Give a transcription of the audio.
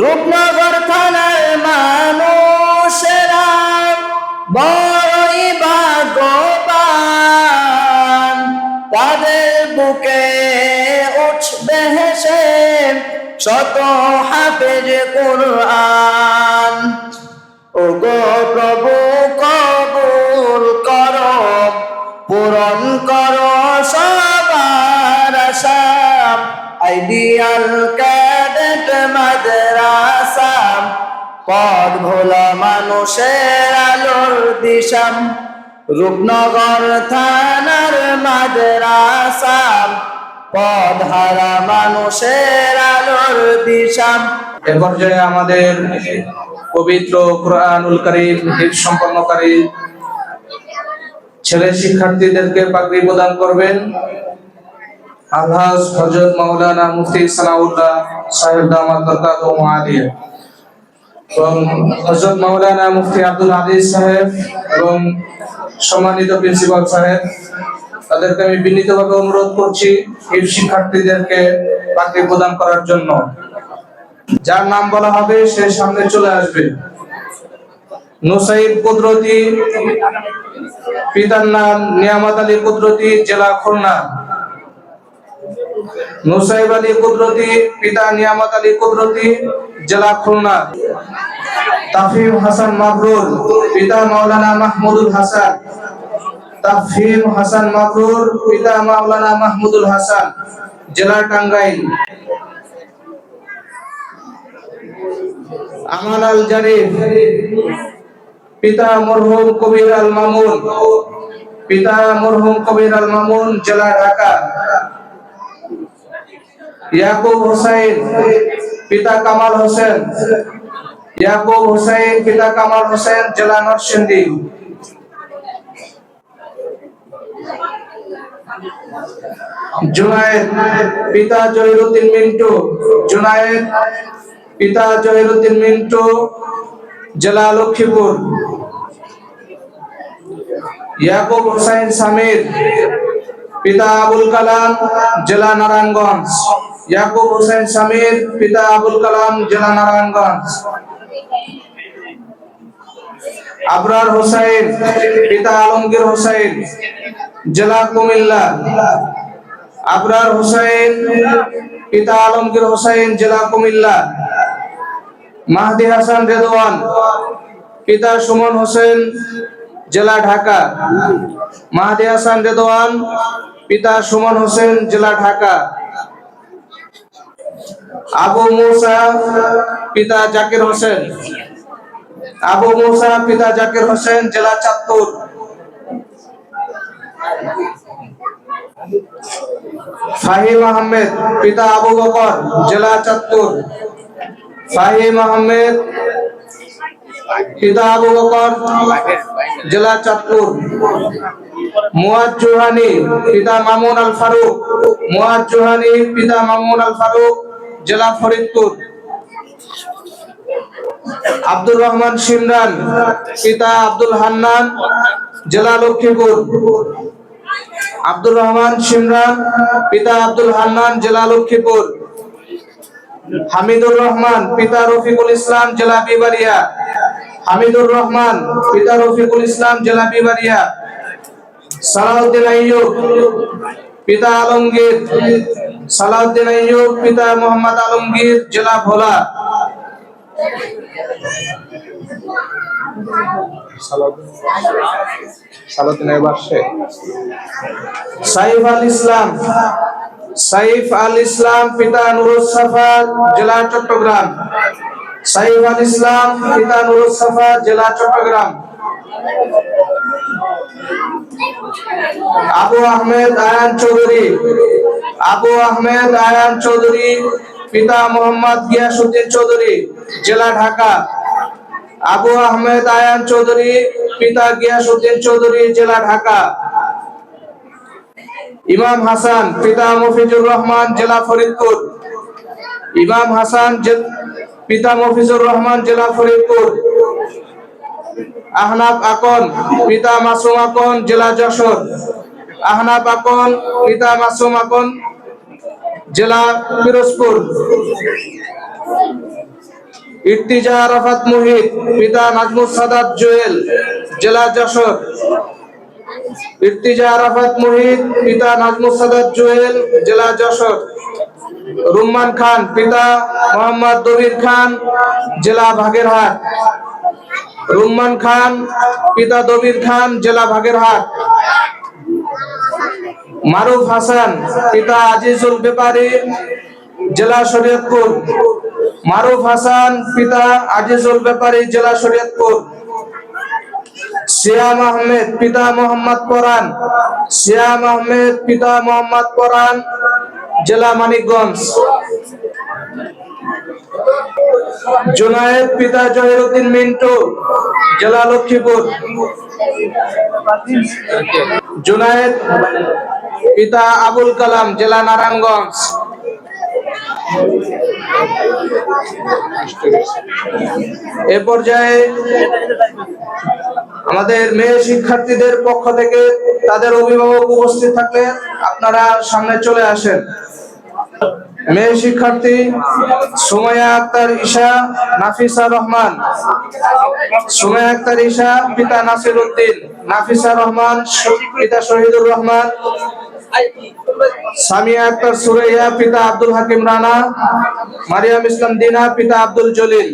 রূপনগর থানার মানুষেরা বড়ই ভাগ্যবান, তাদের বুকে উঠবে হেসে শত হাফেজ কুরআন। ওগো প্রভু কবুল করো, পূরণ করো সবার আশা। আইডিয়াল ক্যাডেট মাদ্রাসা, পথ ভোলা মানুষের আলোর দিশা। রূপনগর থানার মাদ্রাসা, পথ হারা মানুষের আলোর দিশা। এ পর্যায়ে আমাদের পবিত্র কুরআনুল কারীম হিফজ সম্পন্নকারী ছেলে শিক্ষার্থীদেরকে পাগড়ি প্রদান করবেন আলহাজ হযরত মাওলানা মুফতি সানাউল্লাহ সাহেব দামাত বরকাতুহু আলিয়া এবং হযরত মাওলানা মুফতি আব্দুল আজিজ সাহেব এবং সম্মানিত প্রিন্সিপাল সাহেব, তাদেরকে আমি বিনীতভাবে অনুরোধ করছি হিফজ শিক্ষার্থীদেরকে পাগড়ি প্রদান করার জন্য। যার নাম বলা হবে সে সামনে চলে আসবে। নুসাইব কুদরতি, পিতার নাম নিয়ামত আলী কুদরতি, জেলা খুলনা। নুসাইব আলী কুদরতি, পিতা নিয়ামত আলী কুদরতি, জেলা খুলনা। তাফহিম হাসান মাবরুর, পিতা মাওলানা মাহমুদুল হাসান। তাফহিম হাসান মাবরুর, পিতা মাওলানা মাহমুদুল হাসান, জেলা টাঙ্গাইল। আমান আল জারিফ, পিতা মরহুম কবির আল মামুন, পিতা মরহুম কবির আল মামুন, জেলা ঢাকা। ইয়াকুব হোসেন, পিতা কামাল হোসেন। ইয়াকুব হোসেন, পিতা কামাল হোসেন, জেলা নরসিংদী। জুনায়েদ, পিতা জহিরুদ্দিন মিন্টু। জুনায়েদ, পিতা জহিরুদ্দিন মিন্টু, জেলা লক্ষ্মীপুর। ইয়াকুব হোসেন সামির, পিতা আবুল কালাম, জেলা নারায়ণগঞ্জ। ইয়াকুব হোসেন সামির, পিতা আবুল কালাম, জেলা নারায়ণগঞ্জ। আবরার হোসেন, পিতা আলমগীর হোসেন, জেলা কুমিল্লা। আবরার হোসেন, পিতা আলমগীর হোসেন, জেলা কুমিল্লা। মাহদি হাসান রেদওয়ান, পিতা সুমন হোসেন, জেলা ঢাকা। মাহদি হাসান রেদওয়ান, পিতা সুমন হোসেন, জেলা ঢাকা। আবু মুসা, পিতা জাকির হোসেন। আবু মুসা, পিতা জাকির হোসেন, জেলা চাঁদপুর। ফাহিম আহমেদ, পিতা আবু বকর, জেলা চাঁদপুর। ফাহিম আহমেদ, পিতা আবু বকর, জেলা চাঁদপুর। মুয়াজ জোহানি, পিতা মামুন আল ফারুক। মুয়াজ জোহানি, পিতা মামুন আল ফারুক, জেলা ফরিদপুর। আব্দুর রহমান সিমরান, পিতা আব্দুল হান্নান, জেলা লক্ষ্মীপুর। আব্দুর রহমান সিমরান, পিতা আব্দুল হান্নান, জেলা লক্ষ্মীপুর। হামিদুর রহমান, পিতা রফিকুল ইসলাম, জেলা বিবারিয়া। হামিদুর রহমান, পিতা রফিকুল ইসলাম, জেলা বিবারিয়া। সালাউদ্দিন আইয়ুব, পিতা আলমগীর। সালাউদ্দিন আইয়ুব, পিতা মোহাম্মদ আলমগীর, জেলা ভোলা। সাইফ আল ইসলাম, সাইফ আল ইসলাম, পিতা নুরুস সাফা, জেলা চট্টগ্রাম। সাইফ আল ইসলাম, পিতা নুরুস সাফা, জেলা চট্টগ্রাম। আবু আহমেদ আয়ান চৌধুরী, আবু আহমেদ আয়ান চৌধুরী, পিতা মোহাম্মদ গিয়াসউদ্দিন চৌধুরী, জেলা ঢাকা। আবু আহমেদ আয়ান চৌধুরী, পিতা গিয়াসউদ্দিন চৌধুরী, জেলা ঢাকা। ইমাম হাসান, পিতা মফিজুর রহমান, জেলা ফরিদপুর। ইমাম হাসান, পিতা মফিজুর রহমান, জেলা ফরিদপুর। আহনাফ আকন, পিতা মাসুম আকন, জেলা যশোর। আহনাফ আকন, পিতা মাসুম আকন, জেলা পিরোজপুর। ইর্তিজা আরাফাত মুহিত, পিতা নাজমুস সাদাত জুয়েল, জেলা যশোর। ইর্তিজা আরাফাত মুহিত, পিতা নাজমুস সাদাত জুয়েল, জেলা যশোর। রুম্মান খান, পিতা মোহাম্মদ দবির খান, জেলা বাগেরহাট। রুম্মান খান, পিতা দবির খান, জেলা বাগেরহাট। মারুফ হাসান, পিতা আজিজুল ব্যাপারী, জেলা শরীয়তপুর। মারুফ হাসান, পিতা আজিজুল ব্যাপারী, জেলা শরীয়তপুর। সিয়াম আহমেদ, পিতা মোহাম্মদ পরান। সিয়াম আহমেদ, পিতা মোহাম্মদ পরান, জেলা মানিকগঞ্জ। জুনায়েদ, পিতা জহিরুদ্দিন মিন্টু, জেলা লক্ষ্মীপুর। জুনায়েদ, পিতা আবুল কালাম, জেলা নারায়ণগঞ্জ। এ পর্যায়ে আমাদের মেয়ে শিক্ষার্থীদের পক্ষ থেকে তাদের অভিভাবক উপস্থিত থাকলে আপনারা সামনে চলে আসেন। মেয়ে শিক্ষার্থী সুমাইয়া আক্তার ঈশা, নাফিসা রহমান। সুমাইয়া আক্তার ঈশা, পিতা নাসির উদ্দিন। নাফিসা রহমান, পিতা শহীদুর রহমান। সামিয়া আক্তার সুরাইয়া, পিতা আব্দুল হাকিম রানা। মারিয়াম ইসলাম দিনা, পিতা আব্দুল জলিল।